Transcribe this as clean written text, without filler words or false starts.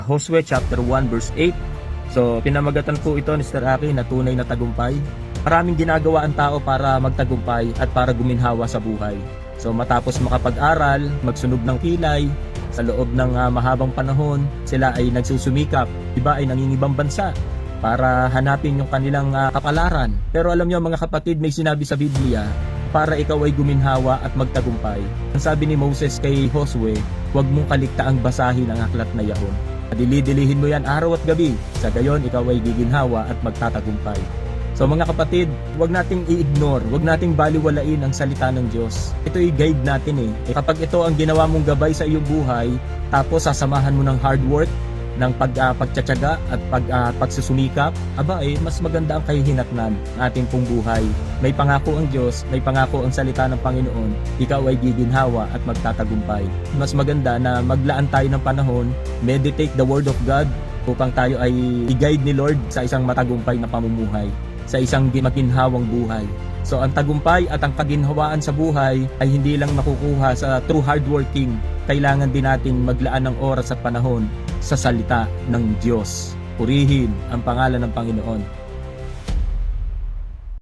Josue chapter 1 verse 8. So pinamagatan po ito ni Sir Aki na tunay na tagumpay. Maraming ginagawa ang tao para magtagumpay at para guminhawa sa buhay. So matapos makapag-aral, magsunog ng kilay, sa loob ng mahabang panahon, sila ay nagsusumikap, iba ay nangingibang bansa para hanapin yung kanilang kapalaran. Pero alam niyo mga kapatid, may sinabi sa Biblia, para ikaw ay guminhawa at magtagumpay. Ang sabi ni Moses kay Josue, huwag mong kaligtaang basahin ang aklat na yahon. Dili-dilihin mo yan araw at gabi, sa gayon ikaw ay giginhawa at magtatagumpay. So mga kapatid, huwag nating i-ignore, huwag nating baliwalain ang salita ng Diyos. Ito ay guide natin eh. Kapag ito ang ginawa mong gabay sa iyong buhay, tapos sasamahan mo ng hard work, ng pagtsatsaga at pagsusumikap, mas maganda ang kahihinatnan ng ating pong buhay. May pangako ang Diyos, may pangako ang salita ng Panginoon, ikaw ay giginhawa at magtatagumpay. Mas maganda na maglaan tayo ng panahon, meditate the Word of God, upang tayo ay i-guide ni Lord sa isang matagumpay na pamumuhay, sa isang maginhawang buhay. So ang tagumpay at ang kaginhawaan sa buhay ay hindi lang makukuha sa true hardworking. Kailangan din nating maglaan ng oras at panahon sa salita ng Diyos. Purihin ang pangalan ng Panginoon.